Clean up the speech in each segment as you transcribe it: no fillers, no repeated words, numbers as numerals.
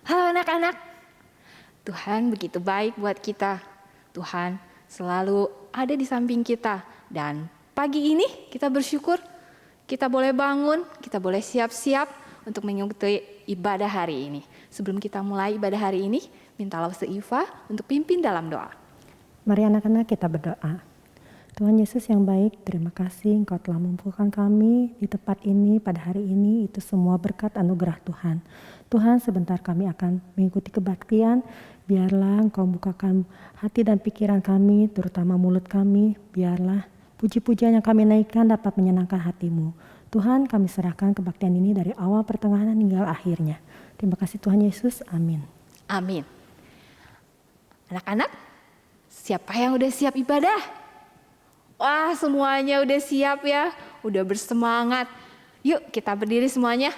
Halo anak-anak, Tuhan begitu baik buat kita. Tuhan selalu ada di samping kita. Dan pagi ini kita bersyukur kita boleh bangun, kita boleh siap-siap untuk mengikuti ibadah hari ini. Sebelum kita mulai ibadah hari ini, mintalah Iva untuk pimpin dalam doa. Mari anak-anak kita berdoa. Tuhan Yesus yang baik, terima kasih Engkau telah mengumpulkan kami di tempat ini pada hari ini. Itu semua berkat anugerah Tuhan. Tuhan, sebentar kami akan mengikuti kebaktian. Biarlah Engkau bukakan hati dan pikiran kami, terutama mulut kami. Biarlah puji-pujian yang kami naikkan dapat menyenangkan hati-Mu. Tuhan, kami serahkan kebaktian ini dari awal pertengahan hingga akhirnya. Terima kasih Tuhan Yesus, amin. Amin. Anak-anak, siapa yang udah siap ibadah? Wah, semuanya udah siap ya, udah bersemangat. Yuk kita berdiri semuanya.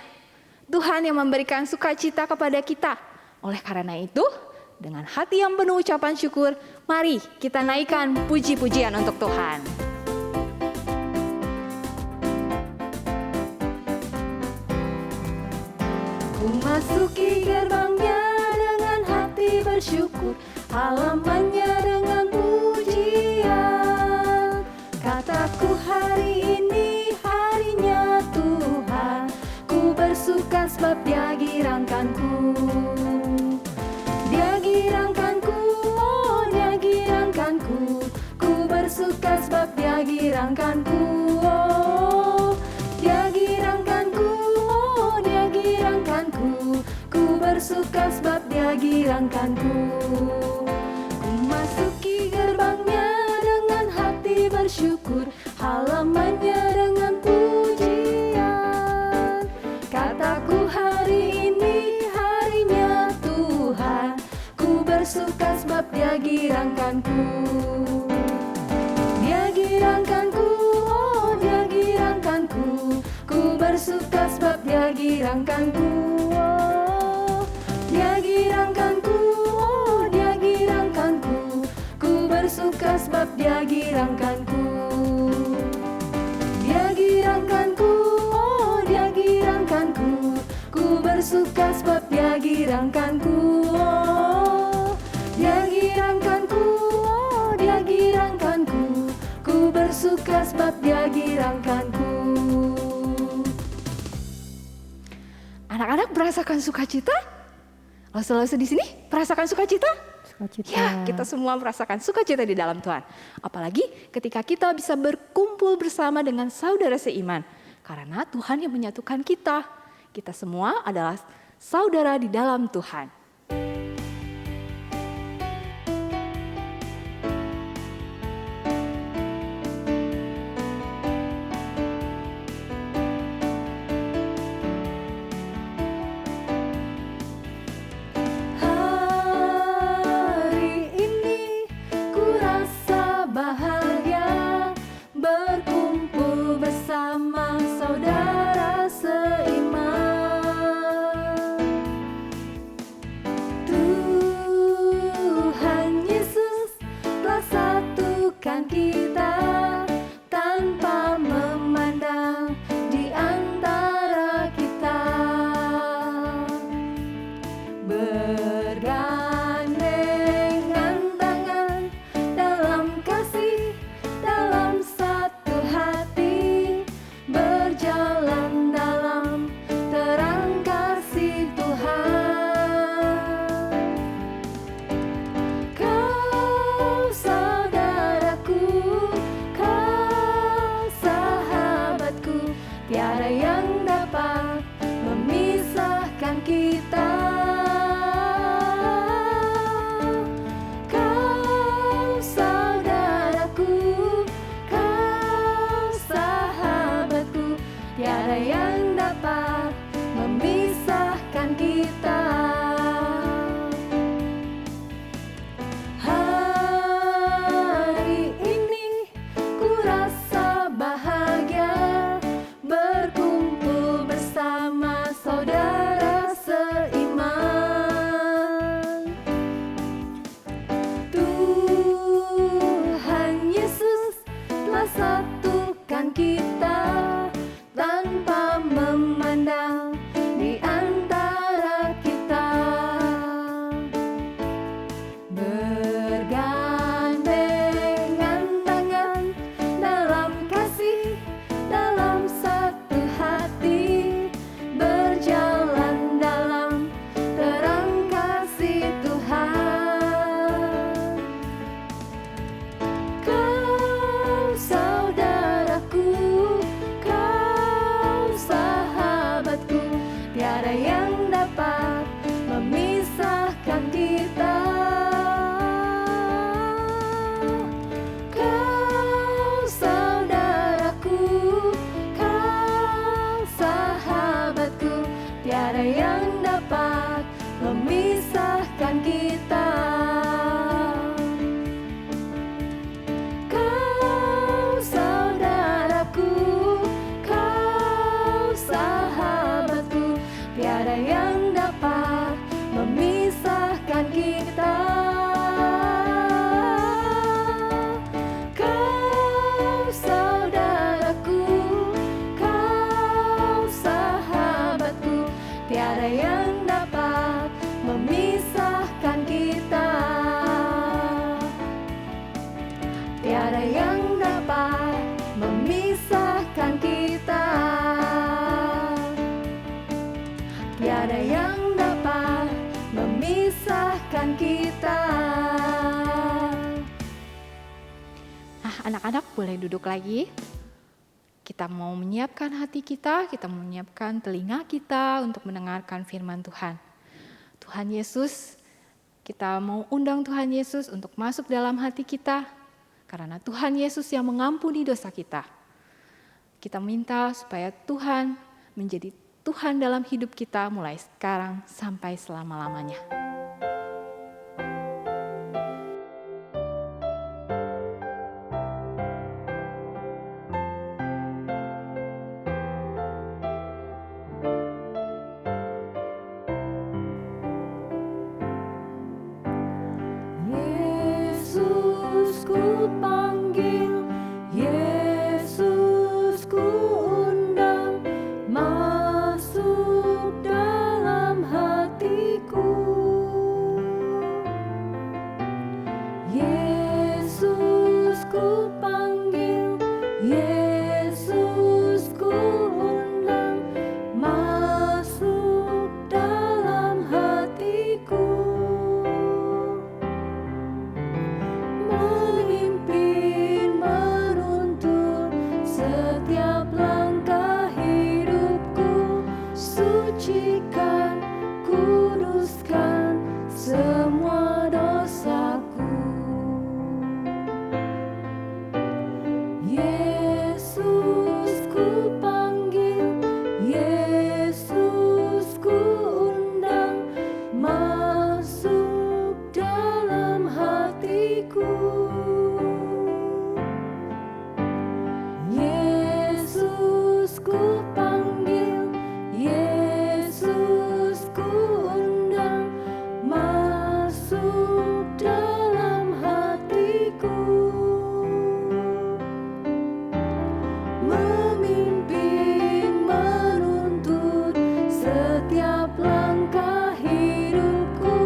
Tuhan yang memberikan sukacita kepada kita. Oleh karena itu, dengan hati yang penuh ucapan syukur, mari kita naikkan puji-pujian untuk Tuhan. Ku masuki gerbangnya dengan hati bersyukur, halamannya dengan pujian. Kataku hari ini harinya Tuhan, ku bersuka sebab Dia girangkanku. Dia girangkanku, oh Dia girangkanku, ku bersuka sebab Dia girangkanku. Oh, Dia girangkanku, oh Dia girangkanku, ku bersuka sebab Dia girangkanku. Ku masuki gerbangnya dengan hati bersyukur, halamannya dengan pujian. Kataku hari ini harinya Tuhan, ku bersuka sebab Dia girangkanku. Dia girangkanku, oh Dia girangkanku, ku bersuka sebab Dia girangkanku. Oh, Dia girangkanku, oh Dia girangkanku, ku bersuka sebab Dia girangkanku. Dia girangkanku, oh Dia girangkanku, ku bersuka sebab Dia girangkanku. Oh, Dia girangkanku, oh Dia girangkanku, ku bersuka sebab Dia girangkanku. Anak-anak merasakan sukacita? Lause-lause di sini merasakan sukacita? Sukacita. Ya, kita semua merasakan sukacita di dalam Tuhan. Apalagi ketika kita bisa berkumpul bersama dengan saudara seiman. Karena Tuhan yang menyatukan kita. Kita semua adalah saudara di dalam Tuhan. Berkumpul bersama saudara seiman. Tuhan Yesus telah satukan kita tanpa memandang di antara kita. Bergandengan tangan dalam kasih, dalam satu hati, berjalan dalam terang kasih Tuhan. Kau saudaraku, kau sahabatku, tiada yang dapat memisahkan kita. Kau saudaraku, kau sahabatku, tiada yang dapat memisahkan kita. Hari ini ku rasa bahagia berkumpul bersama saudara seiman. Tuhan Yesus telah satukan kita tanpa memandang Anak-anak boleh duduk lagi. Kita mau menyiapkan hati kita mau menyiapkan telinga kita untuk mendengarkan firman Tuhan. Tuhan Yesus, kita mau undang Tuhan Yesus untuk masuk dalam hati kita, karena Tuhan Yesus yang mengampuni dosa kita. Kita minta supaya Tuhan menjadi Tuhan dalam hidup kita mulai sekarang sampai selama-lamanya. Yesus ku panggil, Yesus ku undang, masuk dalam hatiku. Yesus ku panggil, Yesus ku undang, masuk dalam hatiku. Memimpin, menuntun setiap langkah hidupku, sucikan, kuduskan semua dosaku. Yesus ku panggil, Yesus ku undang, masuk dalam hatiku. Yesus ku panggil, Yesus ku undang, masuk dalam hatiku. Memimpin, menuntun setiap langkah hidupku,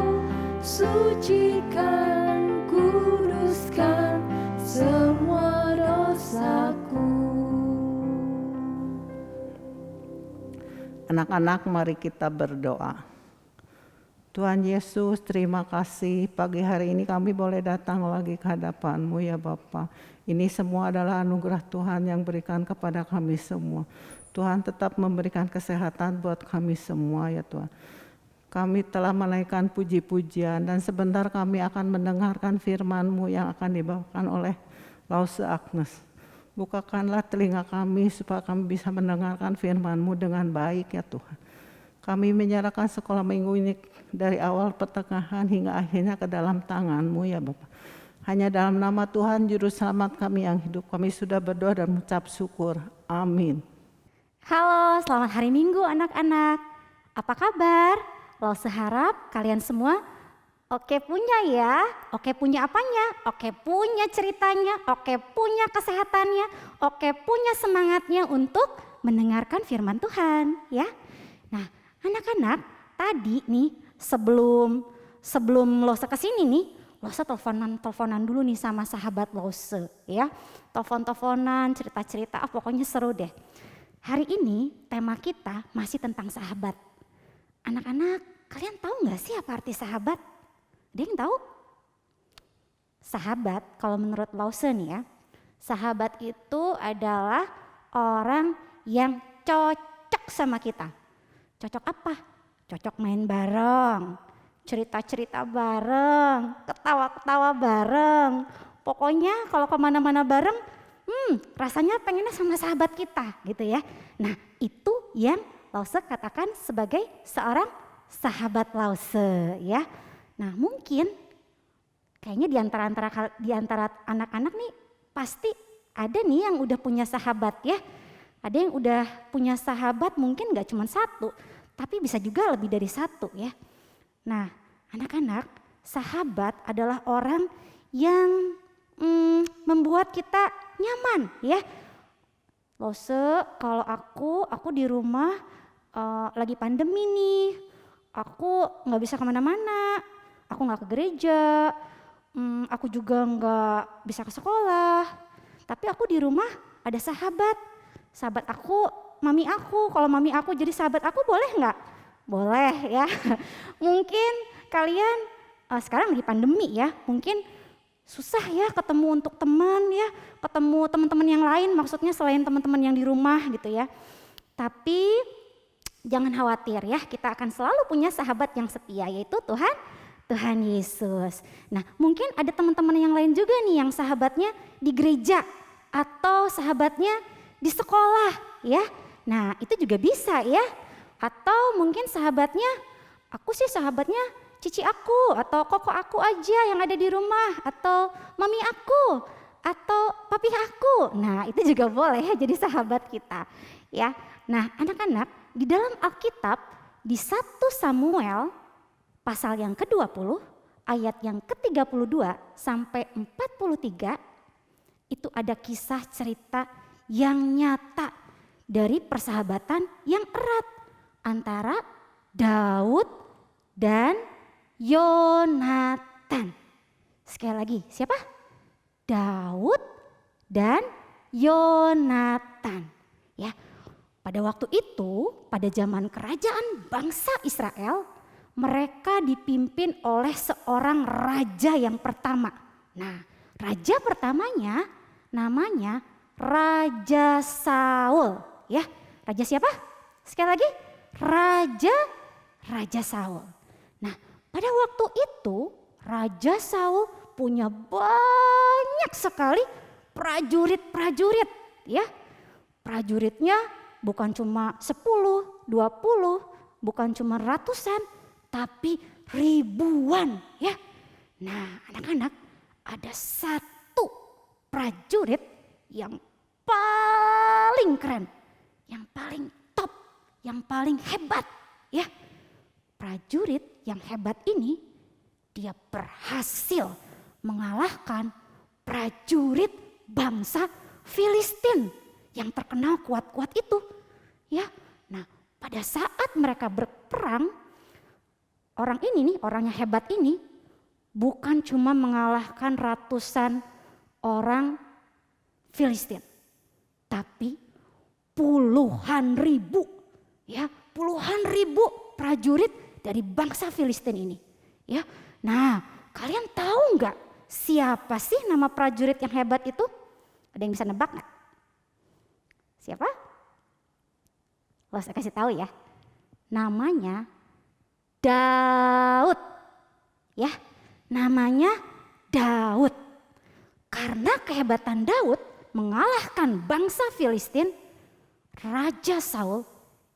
sucikan, kuduskan semua dosaku. Anak-anak, mari kita berdoa. Tuhan Yesus, terima kasih pagi hari ini kami boleh datang lagi ke hadapan-Mu ya Bapa. Ini semua adalah anugerah Tuhan yang berikan kepada kami semua. Tuhan tetap memberikan kesehatan buat kami semua ya Tuhan. Kami telah menaikkan puji-pujian dan sebentar kami akan mendengarkan firman-Mu yang akan dibawakan oleh Lause Agnes. Bukakanlah telinga kami supaya kami bisa mendengarkan firman-Mu dengan baik ya Tuhan. Kami menyerahkan sekolah minggu ini dari awal pertengahan hingga akhirnya ke dalam tangan-Mu ya Bapak. Hanya dalam nama Tuhan Juru Selamat kami yang hidup, kami sudah berdoa dan mengucap syukur. Amin. Halo, selamat hari Minggu anak-anak. Apa kabar? Lause harap kalian semua oke punya ya. Oke punya apanya? Oke punya ceritanya, oke punya kesehatannya, oke punya semangatnya untuk mendengarkan firman Tuhan ya. Nah, anak-anak tadi nih sebelum Lause kesini nih, Lause teleponan dulu nih sama sahabat Lause ya. Telepon-teleponan, cerita-cerita, pokoknya seru deh. Hari ini tema kita masih tentang sahabat. Anak-anak, kalian tahu gak sih apa arti sahabat? Ada yang tahu? Sahabat, kalau menurut Lause nih ya, sahabat itu adalah orang yang cocok sama kita. Cocok apa? Cocok main bareng, cerita-cerita bareng, ketawa-ketawa bareng. Pokoknya kalau kemana-mana bareng, rasanya pengennya sama sahabat kita gitu ya. Nah itu yang Lause katakan sebagai seorang sahabat Lause ya. Nah mungkin kayaknya di antara anak-anak nih pasti ada nih yang udah punya sahabat ya. Ada yang udah punya sahabat mungkin gak cuma satu, tapi bisa juga lebih dari satu ya. Nah anak-anak, sahabat adalah orang yang membuat kita nyaman ya. Lause, kalau aku di rumah lagi pandemi nih, aku gak bisa kemana-mana, aku gak ke gereja, aku juga gak bisa ke sekolah, tapi aku di rumah ada sahabat aku, mami aku. Kalau mami aku jadi sahabat aku boleh gak? Boleh ya. Mungkin kalian sekarang lagi pandemi ya, mungkin susah ya ketemu untuk teman ya, ketemu teman-teman yang lain maksudnya selain teman-teman yang di rumah gitu ya. Tapi jangan khawatir ya, kita akan selalu punya sahabat yang setia yaitu Tuhan Yesus. Nah, mungkin ada teman-teman yang lain juga nih yang sahabatnya di gereja atau sahabatnya di sekolah ya. Nah, itu juga bisa ya. Atau mungkin sahabatnya, aku sih sahabatnya cici aku atau koko aku aja yang ada di rumah atau mami aku atau papi aku. Nah, itu juga boleh ya jadi sahabat kita ya. Nah, anak-anak, di dalam Alkitab di 1 Samuel pasal yang ke-20 ayat yang ke-32 sampai 43 itu ada kisah cerita yang nyata dari persahabatan yang erat antara Daud dan Yonatan. Sekali lagi, siapa? Daud dan Yonatan. Ya, pada waktu itu, pada zaman kerajaan bangsa Israel, mereka dipimpin oleh seorang raja yang pertama. Nah, raja pertamanya namanya Raja Saul. Ya, raja siapa? Sekali lagi, Raja Saul. Nah, pada waktu itu Raja Saul punya banyak sekali prajurit-prajurit ya. Prajuritnya bukan cuma 10, 20, bukan cuma ratusan, tapi ribuan ya. Nah, anak-anak, ada satu prajurit yang paling keren, yang paling top, yang paling hebat ya. Prajurit yang hebat ini dia berhasil mengalahkan prajurit bangsa Filistin yang terkenal kuat-kuat itu ya. Nah, pada saat mereka berperang, orang ini nih, orang yang hebat ini bukan cuma mengalahkan ratusan orang Filistin, tapi puluhan ribu ya, puluhan ribu prajurit dari bangsa Filistin ini ya. Nah, kalian tahu nggak siapa sih nama prajurit yang hebat itu? Ada yang bisa nebak nggak? Siapa? Saya kasih tahu ya. Namanya Daud. Ya, namanya Daud. Karena kehebatan Daud mengalahkan bangsa Filistin, Raja Saul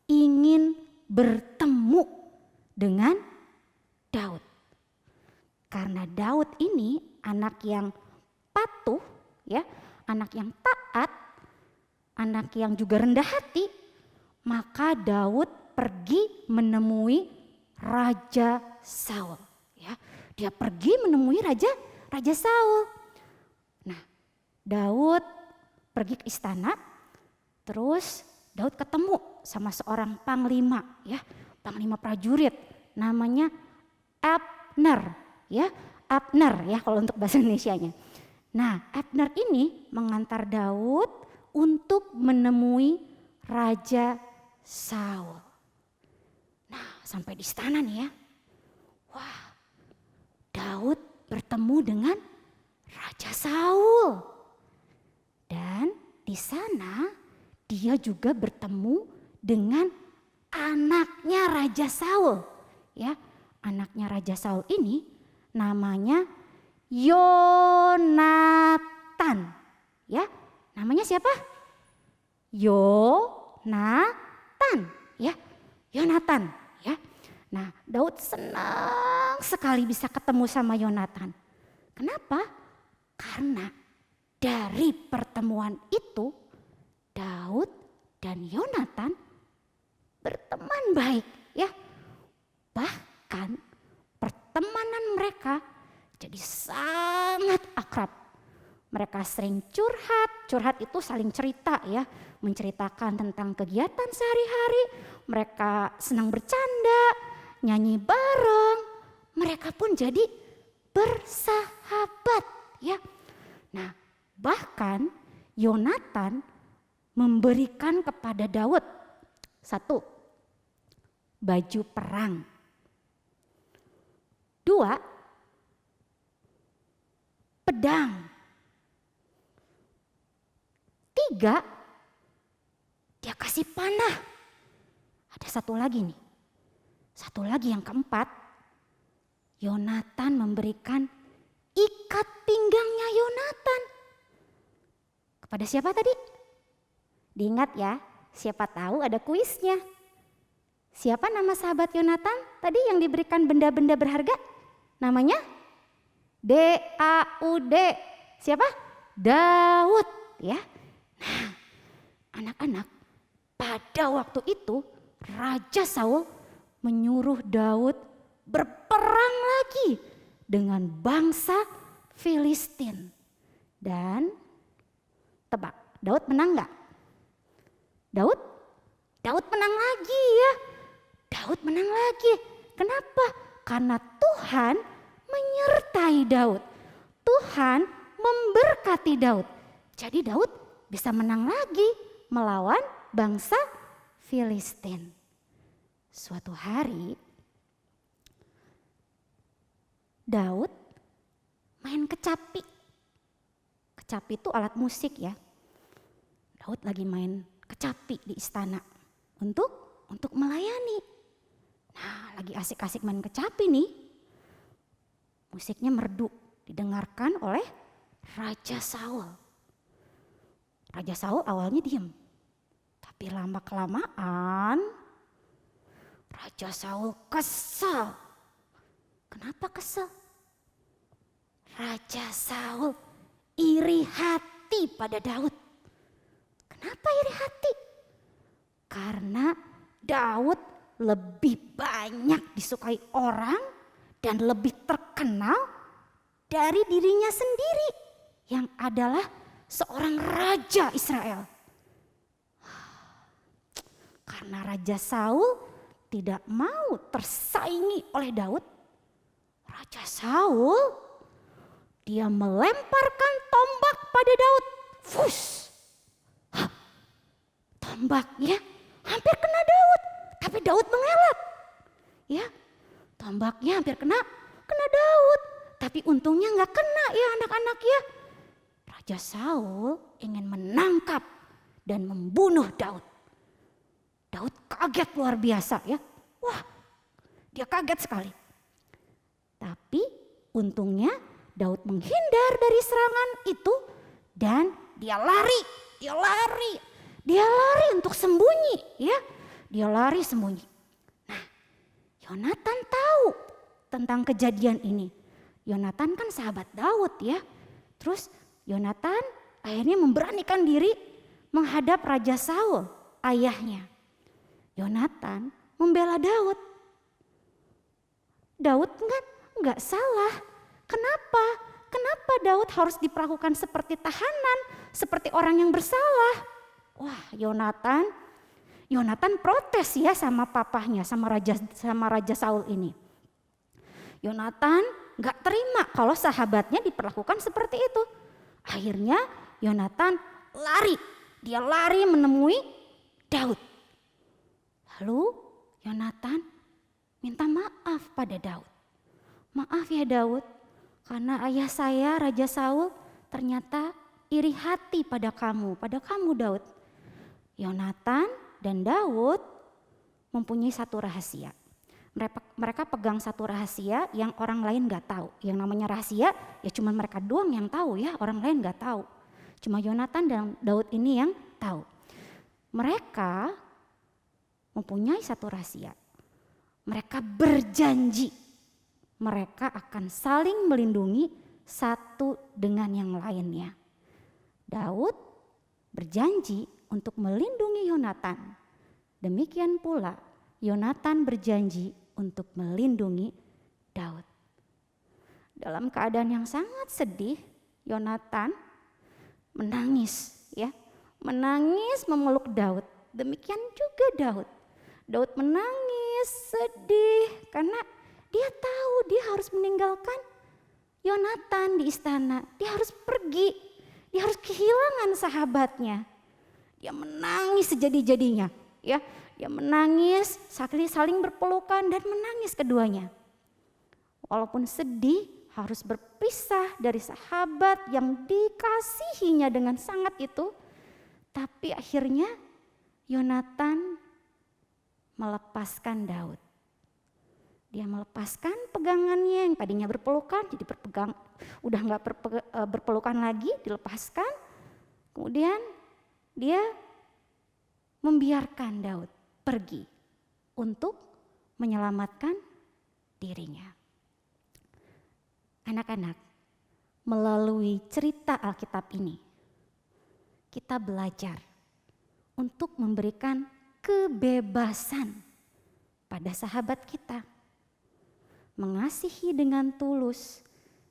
ingin bertemu dengan Daud. Karena Daud ini anak yang patuh, ya, anak yang taat, anak yang juga rendah hati, maka Daud pergi menemui Raja Saul. Ya, dia pergi menemui Raja Saul. Nah, Daud pergi ke istana, terus Daud ketemu sama seorang panglima, ya, panglima prajurit, namanya Abner, ya, Abner ya kalau untuk bahasa Indonesianya. Nah, Abner ini mengantar Daud untuk menemui Raja Saul. Nah, sampai di istana nih ya, wah, Daud bertemu dengan Raja Saul. Dan di sana dia juga bertemu dengan anaknya Raja Saul. Ya, anaknya Raja Saul ini namanya Yonatan. Ya, namanya siapa? Yonatan, ya. Yonatan, ya. Nah, Daud senang sekali bisa ketemu sama Yonatan. Kenapa? Karena dari pertemuan itu Daud dan Yonatan berteman baik, ya. Bahkan pertemanan mereka jadi sangat akrab. Mereka sering curhat itu saling cerita ya, menceritakan tentang kegiatan sehari-hari. Mereka senang bercanda, nyanyi bareng. Mereka pun jadi bersahabat ya. Nah, bahkan Yonatan memberikan kepada Daud satu, baju perang. 2, pedang. 3, dia kasih panah. Ada satu lagi nih. Satu lagi yang keempat, Yonatan memberikan ikat pinggangnya Yonatan. Kepada siapa tadi? Diingat ya, siapa tahu ada kuisnya. Siapa nama sahabat Yonatan tadi yang diberikan benda-benda berharga? Namanya Daud. Siapa? Daud ya. Nah, anak-anak, pada waktu itu Raja Saul menyuruh Daud berperang lagi dengan bangsa Filistin. Dan tebak, Daud menang nggak? Daud menang lagi ya. Daud menang lagi. Kenapa? Karena Tuhan menyertai Daud. Tuhan memberkati Daud. Jadi Daud bisa menang lagi melawan bangsa Filistin. Suatu hari Daud main kecapi. Kecapi itu alat musik ya. Daud lagi main kecapi di istana untuk melayani. Nah, lagi asik-asik main kecapi nih. Musiknya merdu, didengarkan oleh Raja Saul. Raja Saul awalnya diam. Tapi lama-kelamaan Raja Saul kesal. Kenapa kesal? Raja Saul iri hati pada Daud. Kenapa iri hati? Karena Daud lebih banyak disukai orang dan lebih terkenal dari dirinya sendiri yang adalah seorang raja Israel. Karena Raja Saul tidak mau tersaingi oleh Daud, Raja Saul dia melemparkan tombak pada Daud. Fush! Tombaknya hampir kena Daud, tapi Daud mengelak. Ya, tombaknya hampir kena Daud, tapi untungnya nggak kena ya anak-anak ya. Raja Saul ingin menangkap dan membunuh Daud. Daud kaget luar biasa ya. Wah, dia kaget sekali. Tapi untungnya Daud menghindar dari serangan itu dan dia lari untuk sembunyi ya. Dia lari sembunyi. Nah, Yonatan tahu tentang kejadian ini. Yonatan kan sahabat Daud ya. Terus Yonatan akhirnya memberanikan diri menghadap Raja Saul, ayahnya. Yonatan membela Daud. Daud enggak salah. Kenapa? Kenapa Daud harus diperlakukan seperti tahanan, seperti orang yang bersalah? Wah, Yonatan protes ya sama papahnya, sama Raja Saul ini. Yonatan enggak terima kalau sahabatnya diperlakukan seperti itu. Akhirnya Yonatan lari. Dia lari menemui Daud. Lalu Yonatan minta maaf pada Daud. Maaf ya Daud, karena ayah saya Raja Saul ternyata iri hati pada kamu Daud. Yonatan dan Daud mempunyai satu rahasia. Mereka pegang satu rahasia yang orang lain gak tahu. Yang namanya rahasia ya cuma mereka doang yang tahu ya, orang lain gak tahu. Cuma Yonatan dan Daud ini yang tahu. Mereka mempunyai satu rahasia. Mereka berjanji mereka akan saling melindungi satu dengan yang lainnya. Daud berjanji untuk melindungi Yonatan. Demikian pula Yonatan berjanji untuk melindungi Daud. Dalam keadaan yang sangat sedih, Yonatan menangis ya. Menangis memeluk Daud. Demikian juga Daud. Daud menangis sedih karena dia tahu dia harus meninggalkan Yonatan di istana. Dia harus pergi. Dia harus kehilangan sahabatnya. Dia menangis sejadi-jadinya, ya. Dia menangis, saling berpelukan dan menangis keduanya. Walaupun sedih, harus berpisah dari sahabat yang dikasihinya dengan sangat itu. Tapi akhirnya Yonatan melepaskan Daud. Dia melepaskan pegangannya yang tadinya berpelukan, jadi udah nggak berpelukan lagi, dilepaskan. Kemudian dia membiarkan Daud pergi untuk menyelamatkan dirinya. Anak-anak, melalui cerita Alkitab ini, kita belajar untuk memberikan kebebasan pada sahabat kita. Mengasihi dengan tulus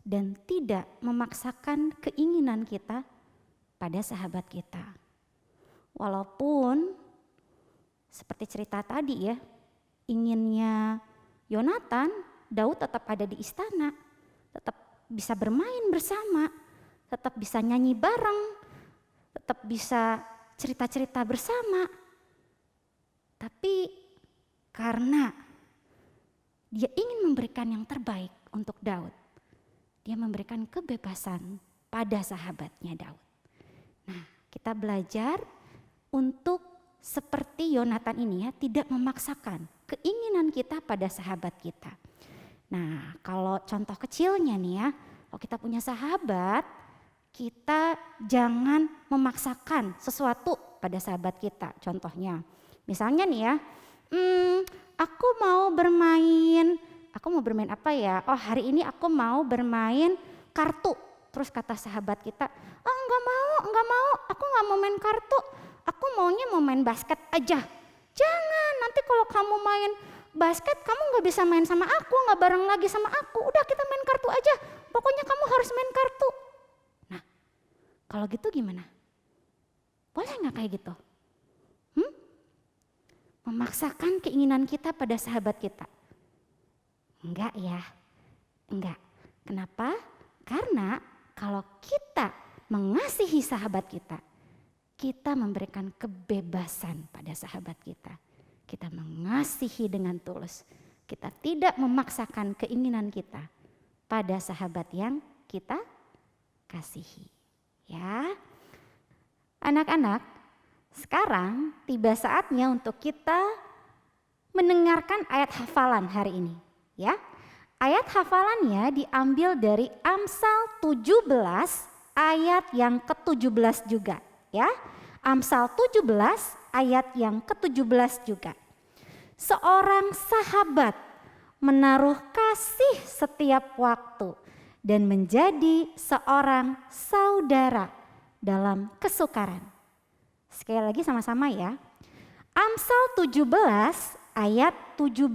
dan tidak memaksakan keinginan kita pada sahabat kita. Walaupun seperti cerita tadi ya, inginnya Yonatan, Daud tetap ada di istana, tetap bisa bermain bersama, tetap bisa nyanyi bareng, tetap bisa cerita-cerita bersama. Tapi karena dia ingin memberikan yang terbaik untuk Daud, dia memberikan kebebasan pada sahabatnya Daud. Nah, kita belajar untuk seperti Yonatan ini ya, tidak memaksakan keinginan kita pada sahabat kita. Nah, kalau contoh kecilnya nih ya, kalau kita punya sahabat, kita jangan memaksakan sesuatu pada sahabat kita. Contohnya, misalnya nih ya, aku mau bermain apa ya? Oh, hari ini aku mau bermain kartu. Terus kata sahabat kita, oh enggak mau, aku enggak mau main kartu. Aku maunya mau main basket aja. Jangan, nanti kalau kamu main basket kamu enggak bisa main sama aku, enggak bareng lagi sama aku. Udah kita main kartu aja, pokoknya kamu harus main kartu. Nah, kalau gitu gimana? Boleh enggak kayak gitu? Memaksakan keinginan kita pada sahabat kita? Enggak ya, enggak. Kenapa? Karena kalau kita mengasihi sahabat kita, kita memberikan kebebasan pada sahabat kita. Kita mengasihi dengan tulus. Kita tidak memaksakan keinginan kita pada sahabat yang kita kasihi. Ya, anak-anak, sekarang tiba saatnya untuk kita mendengarkan ayat hafalan hari ini. Ya, ayat hafalannya diambil dari Amsal 17 ayat yang ke-17 juga. Ya, Amsal 17 ayat yang ke-17 juga. Seorang sahabat menaruh kasih setiap waktu dan menjadi seorang saudara dalam kesukaran. Sekali lagi sama-sama ya. Amsal 17 ayat 17.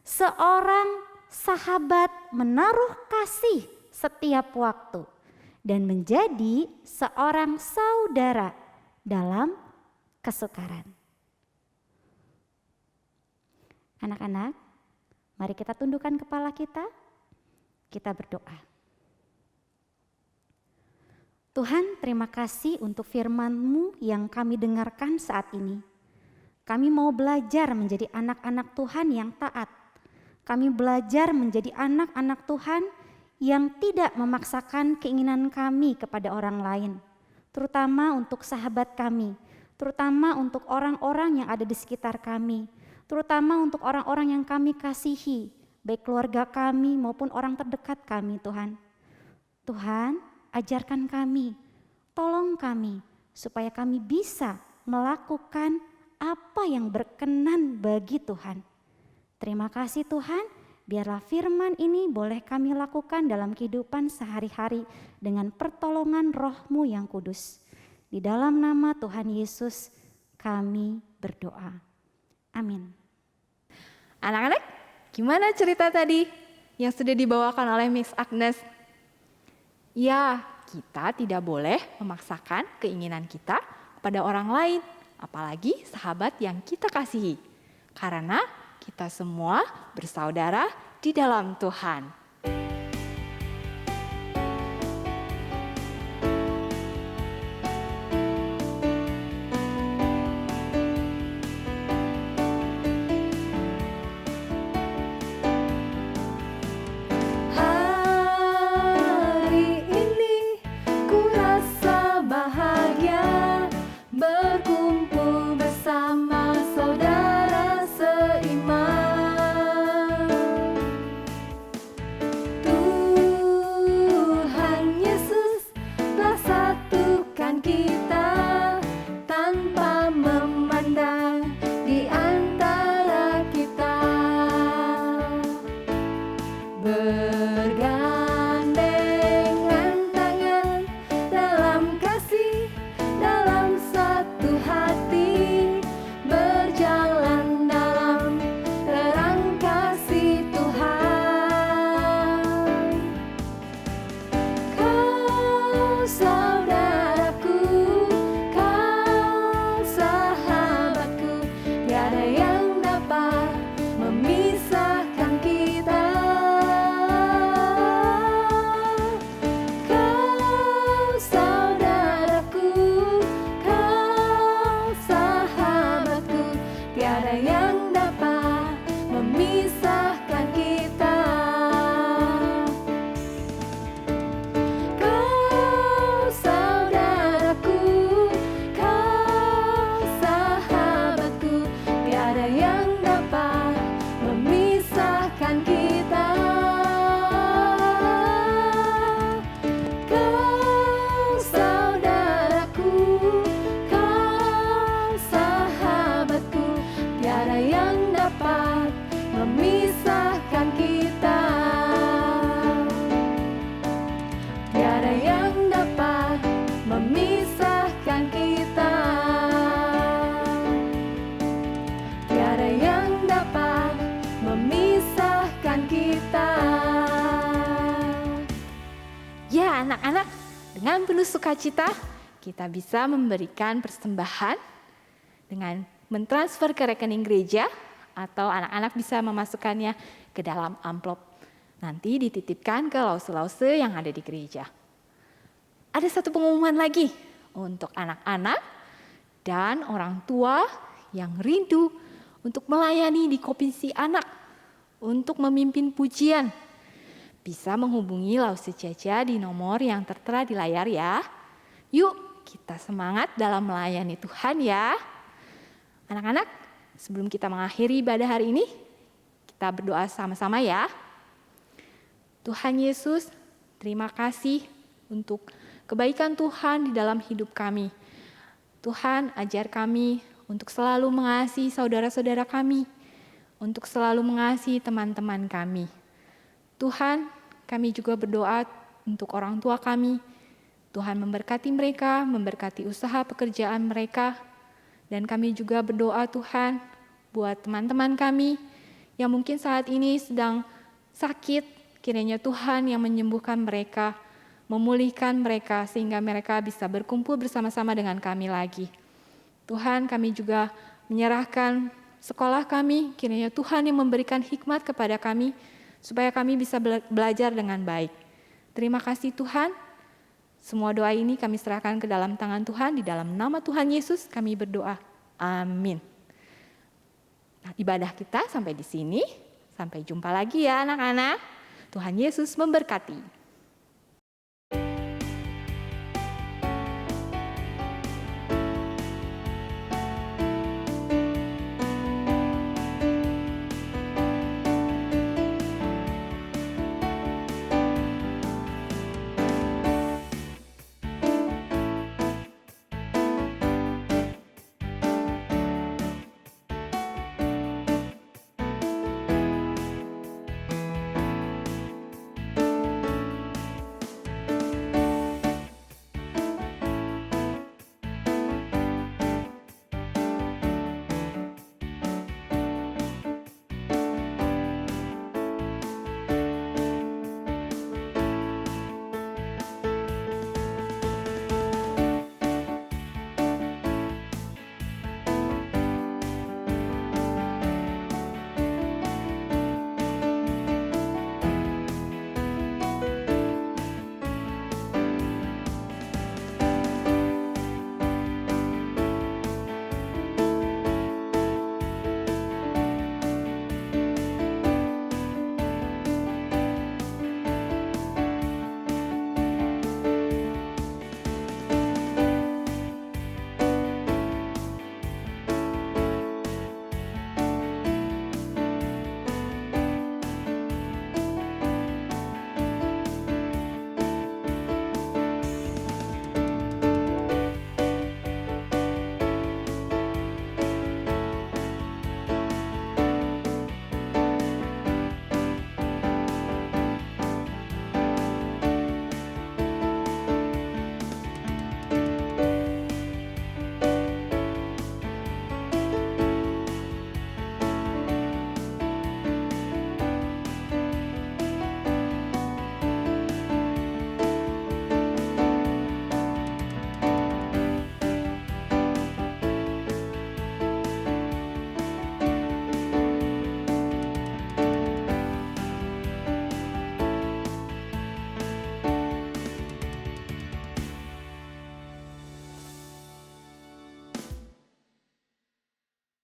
Seorang sahabat menaruh kasih setiap waktu dan menjadi seorang saudara dalam kesukaran. Anak-anak, mari kita tundukkan kepala kita berdoa. Tuhan, terima kasih untuk firman-Mu yang kami dengarkan saat ini. Kami mau belajar menjadi anak-anak Tuhan yang taat. Kami belajar menjadi anak-anak Tuhan yang tidak memaksakan keinginan kami kepada orang lain, terutama untuk sahabat kami, terutama untuk orang-orang yang ada di sekitar kami, terutama untuk orang-orang yang kami kasihi, baik keluarga kami maupun orang terdekat kami, Tuhan. Tuhan, ajarkan kami, tolong kami, supaya kami bisa melakukan apa yang berkenan bagi Tuhan. Terima kasih Tuhan, biarlah firman ini boleh kami lakukan dalam kehidupan sehari-hari dengan pertolongan Roh-Mu yang kudus. Di dalam nama Tuhan Yesus kami berdoa. Amin. Anak-anak, gimana cerita tadi yang sudah dibawakan oleh Miss Agnes? Ya, kita tidak boleh memaksakan keinginan kita kepada orang lain, apalagi sahabat yang kita kasihi. Karena kita semua bersaudara di dalam Tuhan. tiada yang dapat memisahkan kita. Kau saudaraku, kau sahabatku, tiada yang dapat memisahkan kita. Kau saudaraku, kau sahabatku, tiada yang dapat memisahkan kita. Tiada yang dapat memisahkan kita. Tiada yang dapat memisahkan kita. Ya anak-anak, dengan penuh sukacita kita bisa memberikan persembahan dengan mentransfer ke rekening gereja, atau anak-anak bisa memasukkannya ke dalam amplop. Nanti dititipkan ke lause-lause yang ada di gereja. Ada satu pengumuman lagi untuk anak-anak dan orang tua yang rindu untuk melayani di Komisi Anak, untuk memimpin pujian. Bisa menghubungi Lause Caca di nomor yang tertera di layar ya. Yuk kita semangat dalam melayani Tuhan ya. Anak-anak, sebelum kita mengakhiri ibadah hari ini, kita berdoa sama-sama ya. Tuhan Yesus, terima kasih untuk kebaikan Tuhan di dalam hidup kami. Tuhan, ajar kami untuk selalu mengasihi saudara-saudara kami, untuk selalu mengasihi teman-teman kami. Tuhan, kami juga berdoa untuk orang tua kami. Tuhan memberkati mereka, memberkati usaha pekerjaan mereka. Dan kami juga berdoa Tuhan buat teman-teman kami yang mungkin saat ini sedang sakit. Kiranya Tuhan yang menyembuhkan mereka, memulihkan mereka sehingga mereka bisa berkumpul bersama-sama dengan kami lagi. Tuhan, kami juga menyerahkan sekolah kami. Kiranya Tuhan yang memberikan hikmat kepada kami supaya kami bisa belajar dengan baik. Terima kasih Tuhan. Semua doa ini kami serahkan ke dalam tangan Tuhan. Di dalam nama Tuhan Yesus kami berdoa. Amin. Nah, ibadah kita sampai di sini. Sampai jumpa lagi ya anak-anak. Tuhan Yesus memberkati.